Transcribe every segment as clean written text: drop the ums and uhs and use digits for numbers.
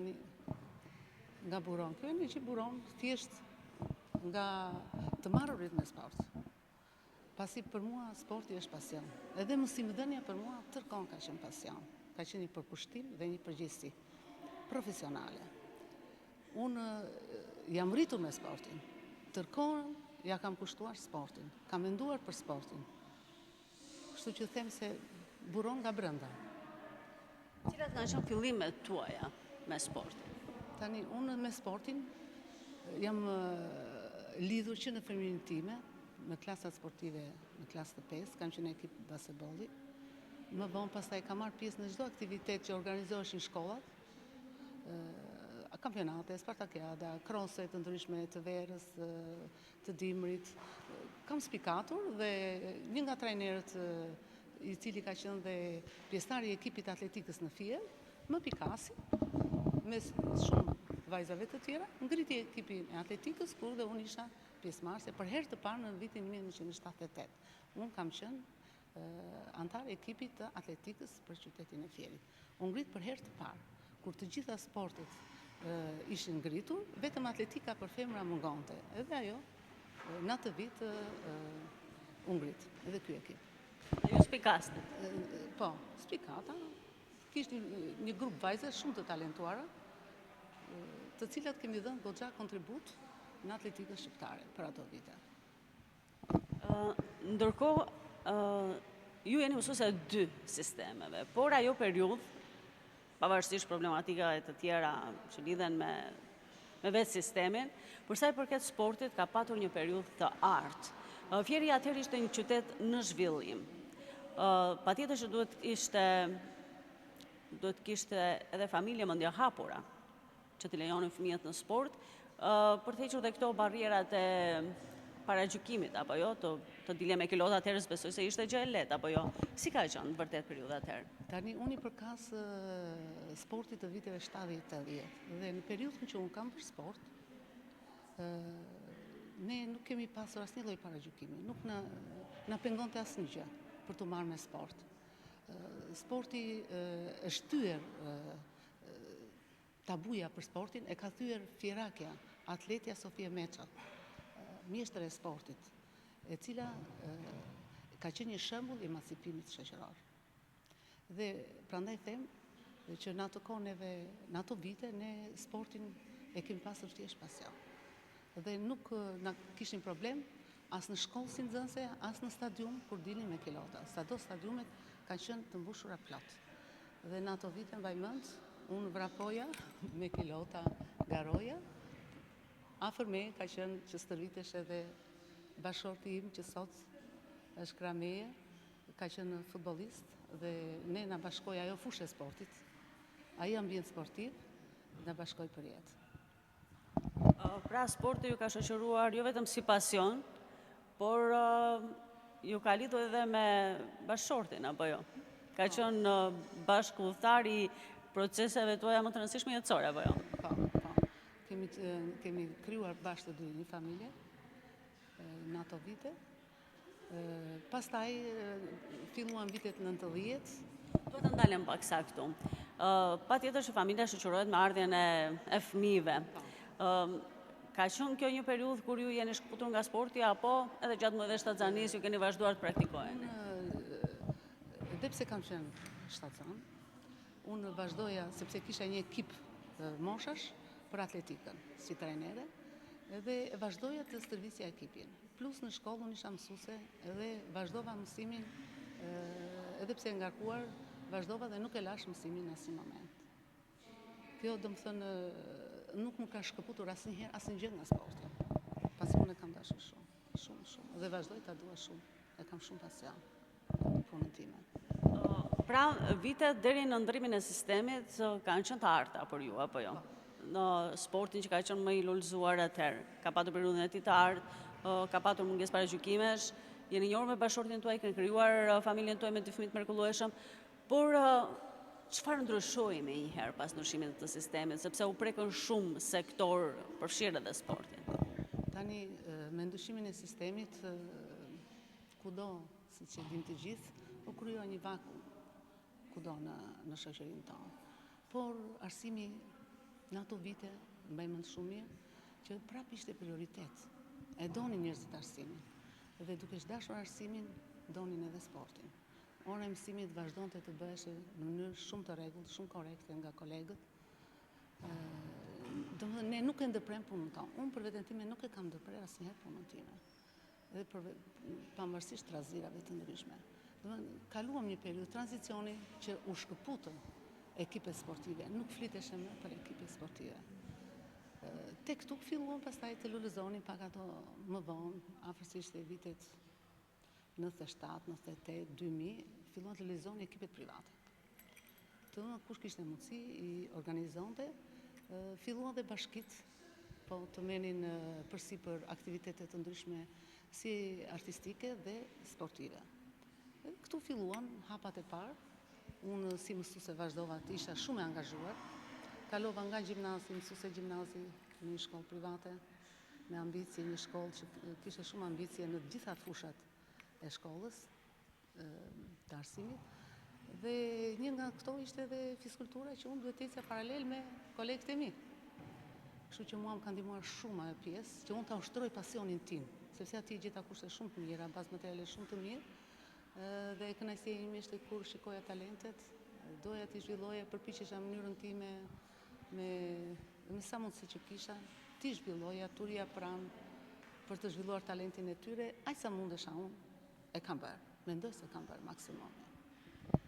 Tani, nga buron. Kjo e një që buron thjesht nga të marrurit me sport. Pasi për mua sporti është pasion. Edhe mësimdhënia për mua tërkohën ka qenë pasion. Ka qenë një përkushtim dhe një përgjegjësi profesionale. Unë jam rritur me sportin. Tërkohën ja kam kushtuar sportin. Kam menduar për sportin. Kështu që them se buron nga brenda. Cilat kanë qenë fillimet tuaja me sportin? Tani, unë me sportin jam lidhur që në femrinë time, me klasat sportive në klasë të 5, kam qenë ekip basketbolli. Më vonë pastaj kam marrë pjesë në çdo aktivitet që organizoheshin shkollat, kampionate, spartakiada, krose të ndryshme të verës, të dimrit. Kam spikatur dhe një nga trajnerët i cili ka qenë dhe pjesëtari i ekipit atletikës në Fiel, më pikasi mes shumë vajzave të tjera, ngriti ekipin e atletikës, kur dhe unë isha pjesëmarrëse për herë të parë në vitin 1978. Unë kam qenë antar e ekipit të atletikës për qytetin e Fierit. Unë ngrit për herë të parë, kur të gjitha sportet ishin ngritur, vetëm atletika për femra mungonte. Edhe ajo, në atë vit, unë ngrit, edhe ky ekip. Ju spikaste? Po, spikata. Kishte një grup vajze shumë të talentuara, të cilat kemi dhënë goxha kontribut në atletikën shqiptare për ato vite. Ndërkohë, ju jeni mësuese e 2 sistemeve, por ajo periudhë, pavarësisht problematikave të tjera që lidhen me vetë sistemin, për sa i përket sportit ka patur një periudhë të artë. Fieri atëherë ishte një qytet në zhvillim. Patjetër që duhet kishte edhe familje mendja hapura që të lejonin fëmijët në sport, për të hequr dhe këto barrierat e paragjykimit, apo jo, të dilem me kilota atëherë besoj se ishte gjë e lehtë, apo jo. Si ka qenë vërtet periudha atëherë? Tani, unë i përkas sportit të viteve 70-80, dhe në periudhën që unë kam për sport, ne nuk kemi pasur asnjë lloj paragjykimi, nuk na pengonte asnjë gjë për të marrë me sport. Sporti është thyer tabuja për sportin, e ka thyer Fierakja, atletja Sofia Meça, mjeshtër e sportit, e cila ka qenë një shembull i emancipimit shoqëror. Dhe prandaj them që në ato kohë në ato vite ne sportin e kemi pasur thjesht pasion. Dhe nuk na kishin problem as në shkollë si nxënëse, as në stadium kur dilnin me kilota. Sado stadiumet kanë qenë të mbushura plot. Dhe në ato vite mbaj mend, unë vrapoja me kilota garoja. Afër me ka qenë që stërvitesh edhe bashorti im që sot është krameje, ka qenë futbollist dhe ne na bashkoi ajo fushë e sportit. Ai ambient sportiv na bashkoi për jetë. Pra sporti ju ka shoqëruar jo vetëm si pasion, por ju ka lidhur edhe me bashortin, apo jo? Ka qenë bashkëudhëtar i proceseve tuaja më të rëndësishme jetësore, apo jo? Po. Kemi krijuar bashkë të dy një familje në ato vite. Pastaj filluan vitet 90. Duhet të ndalem pak sa këtu. Patjetër që familja shoqërohet me ardhjen e fëmijëve. Ka qenë kjo një periudhë kur ju jeni shkputur nga sporti, apo edhe gjatë muajve shtatzanisë ju keni vazhduar të praktikojeni? Edhe pse kam qenë shtatzan, unë vazhdoja sepse kisha një ekip moshash për atletikën si trajnere, dhe vazhdoja të stërvisja ekipin. Plus në shkollë unë isha mësuese dhe vazhdova mësimin, edhe pse ngarkuar, vazhdova dhe nuk e lash mësimin në asnjë moment. Kjo do të thënë nuk më ka shkëputur asnjëherë asnjë gjë nga sporti. Pasi unë e kam dashur shumë dhe vazhdoj ta dua shumë. E kam shumë pasion në punën time. Pra, vitet deri në ndrimin e sistemit kanë qenë të arta për ju, apo jo? Në sportin që ka qenë më i lullzuar atëherë, ka patur periudhën e tij të artë, ka patur mungesë paragjykimesh, jeni njohur me bashortin tuaj, keni krijuar familjen tuaj me 2 fëmijë të mrekullueshëm, por çfarë ndryshoi më një herë pas ndryshimit të sistemit, sepse u prekën shumë sektor përfshirë edhe sportin? Tani, me ndryshimin e sistemit, kudo, siç e dim të gjithë, u krijoi një vakum kudo në shoqërinë tonë. Por arsimi Në ato vite, mbaj mend shumë mirë, që prap ishte prioritet. E donin njerëzit arsimin. Dhe duke dashur arsimin, donin edhe sportin. Ora e mësimit vazhdonte të bëheshe në mënyrë shumë të rregullt, shumë korrekte nga kolegët. Domethënë ne nuk e ndërprem punën tonë. Unë për veten time nuk e kam ndërprer asnjëherë punën time. Edhe pavarësisht trazirave të ndryshme. Domethënë kaluam një periudhë tranzicioni që u shkëputën ekipet sportive, nuk fliteshe më për ekipet sportive. Tek këtu filluan pastaj të lulëzonin pak ato më vonë, afërsisht e vitet 97, 98, 2000, filluan të lulëzonin ekipet private. Të kush kishte mundësi i organizonte, filluan dhe bashkit, po të menin përsipër aktivitetet të ndryshme si artistike dhe sportive. Këtu filluan hapat e parë. Unë si mësuese vazhdova të isha shumë e angazhuar. Kalova nga gjimnazi, mësuese gjimnazi në një shkollë private, me ambicie, një shkollë që kishte shumë ambicie në të gjitha fushat e shkollës të arsimit. Dhe një nga këto ishte edhe fiskultura që unë duhet të ecja paralel me kolegët e mi. Kështu që mua më ka ndihmuar shumë ajo pjesë, që unë ta ushtroj pasionin tim, sepse aty gjeta kushte shumë të mira, bazë materiale shumë të mirë. Dhe kënaqësia ime ishte kur shikoja talentet, doja t'i zhvilloja, përpiqesha në mënyrën time me sa mundësi që kisha, t'i zhvilloja, turia pranë për të zhvilluar talentin e tyre, aq sa mundesha unë e kam bërë. Mendoj se kam bërë maksimumin.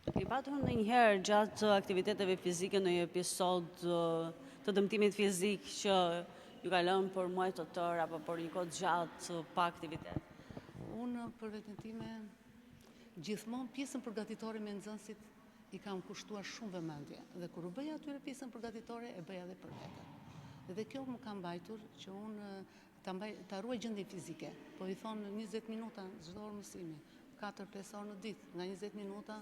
Keni patur ndonjëherë gjatë aktiviteteve fizike në një episod të dëmtimit fizik që ju ka lënë për muaj të tërë apo për një kohë gjatë pa aktivitet? Unë për veten time gjithmonë pjesën përgatitore me nxënësit i kam kushtuar shumë vëmendje. Dhe kur u bëja atyre pjesën përgatitore, e bëja edhe për vete. Dhe kjo më ka mbajtur që unë ta ruaj gjendjen fizike. Po i thonë 20 minuta çdo orë mësimi, 4-5 orë në ditë, nga 20 minuta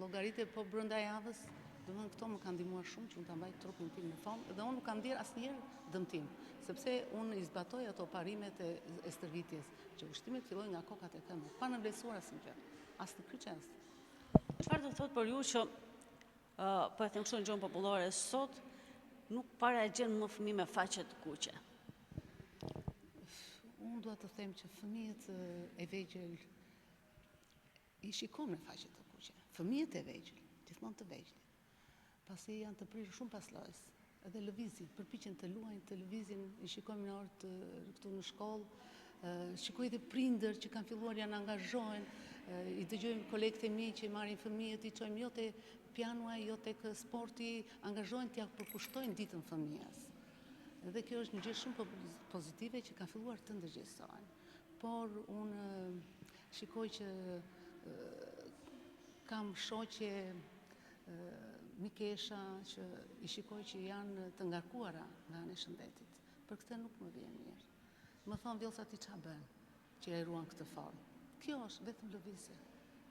llogaritë po brenda javës, domethënë këto më kanë ndihmuar shumë që unë ta mbaj trupin tim në formë dhe unë nuk kam ndier asnjëherë dëmtim, sepse unë i zbatoj ato parimet e stërvitjes, që ushtrimet fillojnë nga kokat e këmbëve, pa në vlerësuar asnjë, as në kryqëz. Çfarë do të thotë për ju që po e them kështu në gjuhën popullore, sot nuk paraqen më fëmijë me faqe të kuqe? Unë dua të them që fëmijët e vegjël i shikon me faqe të kuqe. Fëmijët e vegjël, gjithmonë të vegjël. Pasi janë të prirë shumë pas lojës, edhe lëvizin, përpiqen të luajnë, të lëvizin, i shikojmë në orë këtu në shkollë, shikoj dhe prindër që kanë filluar janë angazhohen, i dëgjojmë kolegët e mi që i marrin fëmijët, i çojmë jo te pianua, jo tek sporti, angazhohen t'ia përkushtojnë ditën fëmijës. Dhe kjo është një gjë shumë pozitive që ka filluar të ndërgjegjësohen. Por unë shikoj që kam shoqe mikesha që i shikoj që janë të ngarkuara nga ana e shëndetit. Për këtë nuk më vjen mirë. Më thonë Vjosa ti ç'a bën që e ruan këtë formë. Kjo është vetëm lëvizje.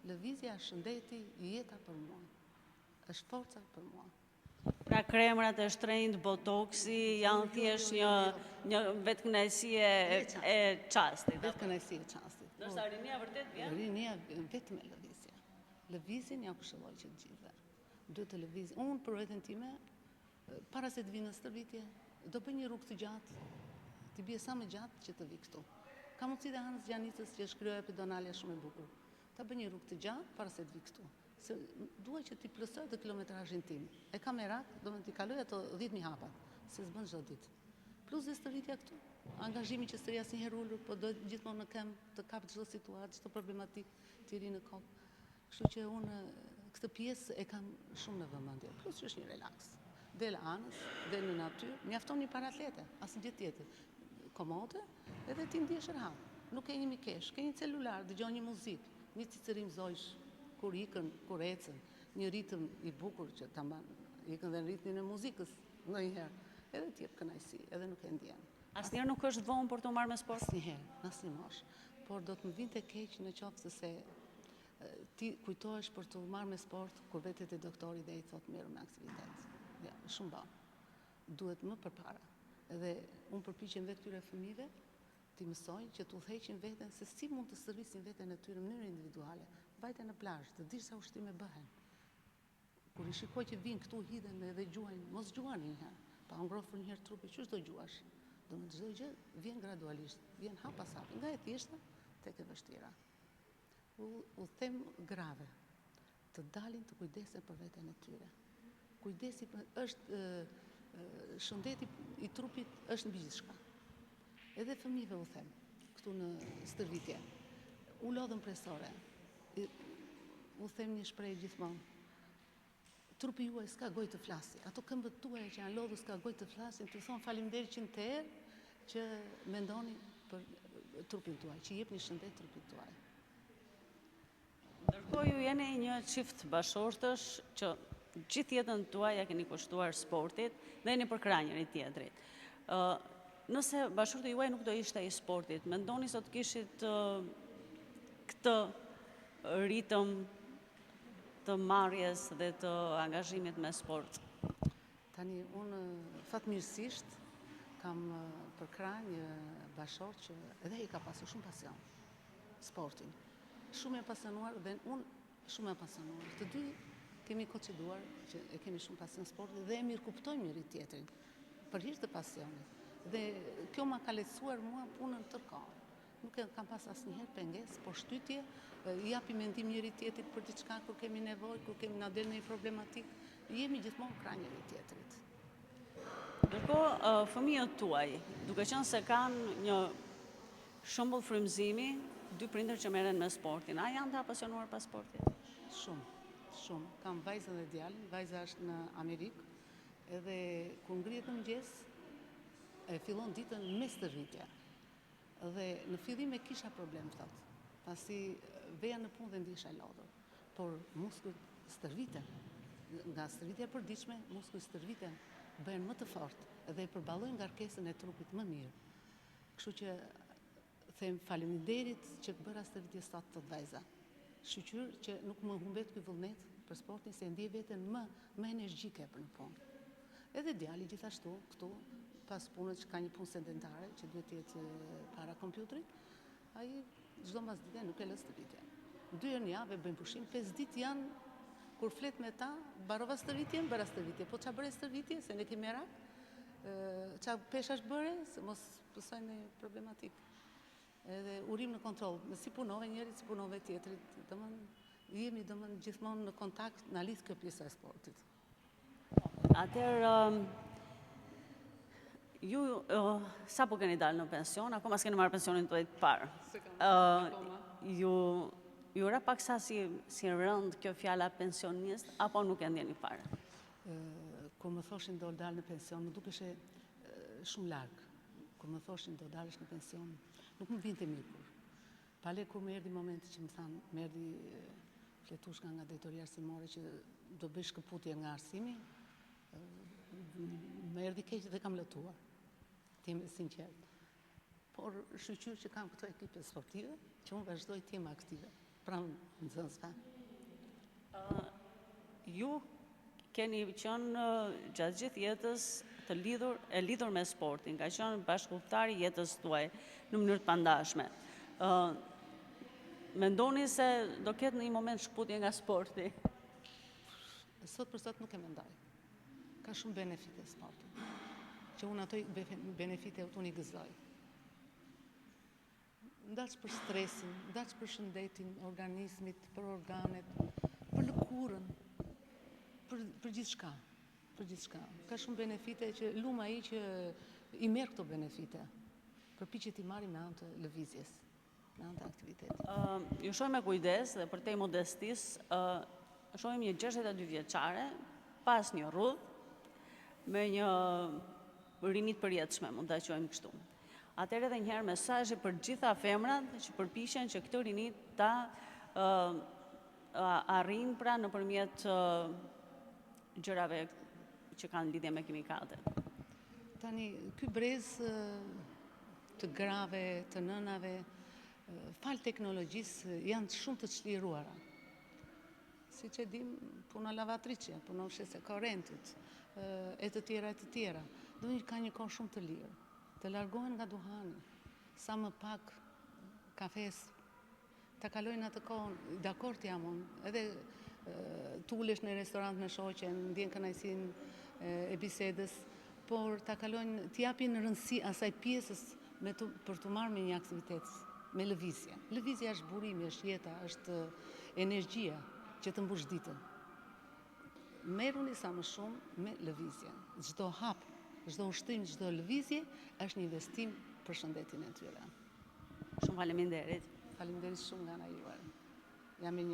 Lëvizja, shëndeti, jeta për mua. Është forca për mua. Pra kremrat e shtrenjtë, botoksi janë thjesht një vetkënaqësi e çastit. Vetkënaqësi e çastit. Ndoshta rinia vërtet vjen? Rinia vetëm me lëvizje. Lëvizjen ja këshilloj që të gjithëve. Duhet të lëvizje. Unë për veten time, para se të vinë në stërvitje, do bëj një rrugë të gjatë, të bie sa më gjatë që të vi këtu. Ka mundësi dhe Hanës Gjanicës që shkruaj pedonale shumë e bukur. Ta bëj një rrugë të gjatë para se të vi këtu. Se dua që ti plotësoj të kilometrazhin tim. E kam merak, domethënë ti kaloj ato 10.000 hapa, se s'bën çdo ditë. Plus dhe stërvitja këtu. Angazhimi që s'ri asnjëherë ulur, po do gjithmonë në këmbë të kap çdo situatë, çdo problematik të ri në kokë. Kështu që unë këtë pjesë e kam shumë në vëmendje. Plus që është një relaks. Del anës, del në natyrë, mjafton një paratlete, asnjë gjë tjetër. Komode, edhe ti ndihesh rehat. Nuk ke një mikesh, ke një celular, dëgjon një muzikë, një cicërim zojsh, kur ikën, kur ecën, një ritëm i bukur që ta mban, ikën dhe në ritmin e muzikës ndonjëherë. Edhe ti jep kënaqësi, edhe nuk e ndjen. Asnjëherë nuk është vonë për të marrë me sport? Asnjëherë, në asnjë moshë. Por do të më vinte keq në qoftë se ti kujtohesh për të marrë me sport kur vetet e doktori dhe i thot merru me aktivitet. Ja, shumë ba. Duhet më përpara. Edhe unë përpiqem vetë këtyre fëmijëve t'i mësoj që t'u udhëheqin veten se si mund të shërbisin veten e tyre në mënyrë individuale. Vajte në plazh, të dish sa ushtrime bëhen. Kur I shikoj që vinë këtu hidhen edhe gjuajnë, mos gjuani një herë, pa ngrofur një herë trupi, çu do gjuash? Do më çdo gjë vjen gradualisht, vjen hap pas hapi, nga e thjeshta tek e vështira. U them grave të dalin të kujdesen për veten e tyre. Kujdesi është shëndeti I trupit është mbi gjithçka. Edhe fëmijëve u them, këtu në stërvitje, u lodhën presore, u them një shprehje gjithmonë, trupi juaj s'ka gojë të flasi, ato këmbët tuaja që janë lodhur s'ka gojë të flasin, t'ju thon faleminderit 100 herë që mendoni për trupin tuaj, që jepni shëndet trupit tuaj. Ndërkohë ju jeni një çift bashortësh që gjithë jetën tuaj ja keni kushtuar sportit dhe jeni për krah njëri tjetrit. Nëse bashorti juaj nuk do ishte I sportit, mendoni se do të kishit këtë ritëm të marrjes dhe të angazhimit me sport? Tani, unë fatmirësisht kam për krah një bashort që edhe I ka pasur shumë pasion sportin. Shumë e pasionuar dhe unë shumë e pasionuar. Të dy kemi konciduar që e kemi shumë pasion sportit dhe e mirë kuptojmë njëri tjetrin për hir të pasionit. Dhe kjo ma ka lehtësuar mua punën tërkohë. Nuk kam pas asnjëherë pengesë, por shtytje, I japi mendim njëri tjetrit për diçka kur kemi nevojë, kur kemi na del në një problematik, jemi gjithmonë krah njëri tjetrit. Ndërkohë, fëmijët tuaj, duke qenë se kanë një shembull frymëzimi, dy prindër që merren me sportin, a janë të apasionuar pas sportit? Shumë. Kam vajzën dhe djalin, vajza është në Amerikë, edhe kur ngrihet në mëngjes, e fillon ditën me stërvitje. Dhe në fillim e kisha problem, thotë. Pasi veja në punë dhe ndisha e lodhur. Por muskujt stërviten. Nga stërvitja e përditshme, muskujt stërviten, bëhen më të fortë dhe e përballojnë ngarkesën e trupit më mirë. Kështu që them faleminderit që bëra stërvitje sot të vajza. Shqyr që nuk më humbet ky vullnet për sportin se ndjej veten më energjike për në punë. Edhe djali gjithashtu këtu pas punës që ka një punë sedentare që duhet të jetë para kompjuterit, ai çdo mbasdite nuk e lë stërvitje. 2 herë në javë bëjmë pushim, 5 ditë janë kur flet me ta, mbarova stërvitjen, bëra stërvitje. Po ç'a bëre stërvitje se ne kemi merak? Ç'a peshash bëre se mos pësojnë në problematik. Edhe urim në kontroll, si punove njëri, si punove tjetrit. Jemi gjithmonë në kontakt, na lidh kjo pjesa e sportit. Atëherë, ju sa po keni dalë në pension, akoma s'keni marrë pensionin tuaj të parë. Ju ra paksa si rënd kjo fjala pensionist, apo nuk e ndjeni fare? Kur më thoshin do dalë në pension, më dukeshe shumë larg. Kur më thoshin do dalësh në pension, nuk më vinte mirë kur. Pale kur më erdhi momenti që më thanë, më erdhi fletushka nga drejtoria arsimore që do bëj shkëputje nga arsimi, më erdhi keq dhe kam lëtuar. T'jem sinqert. Por shqyr që kam këto ekipe sportive, që unë vazhdoj t'jem aktive, pranë nxënësve. Ju keni qenë gjatë gjithë jetës e lidhur me sportin, ka qenë bashkëpunëtari jetës tuaj në mënyrë të pandashme. Mendoni se do ketë në një moment shkëputje nga sporti? Sot për sot nuk e mendoj. Ka shumë benefite sporti. Që unë ato benefite unë I gëzoj. Ndaç për stresin, ndaç për shëndetin organizmit, për organet, për lëkurën, për gjithçka. Ka shumë benefite që luma ai që I merr këto benefite. Përpiqet I marrim me anë të lëvizjes, me anë të aktivitetit. Ju shohim me kujdes dhe për te modestis, shohim një 62 vjeçare pas një rrudh me një rinit përjetshme, mund ta quajmë kështu. Atëherë edhe njëherë mesazhi për gjitha femrat që përpiqen që këtë rinit ta arrin pra nëpërmjet gjërave që kanë lidhje me kimikatet. Tani, ky brez të grave, të nënave, fal teknologjisë janë shumë të çliruara. Siç e dim, puna lavatriçe, punon shese korrentit, e të tjera. Domethënë ka një kohë shumë të lirë, të largohen nga duhani, sa më pak kafes, ta kalojnë atë kohën, dakord jam unë, edhe t'ulesh në restorant me shoqen, ndjen kënaqësinë e bisedës, por ta kalojnë, t'japin rëndësi asaj pjesës për të marrë me një aktivitet, me lëvizje. Lëvizja është burimi, është jeta, është energjia që të mbush ditën. Merruni sa më shumë me lëvizjen. Çdo hap, çdo ushtrim, çdo lëvizje është një investim për shëndetin e tyre. Shumë faleminderit. Faleminderit shumë nga ana juaj. Jam e një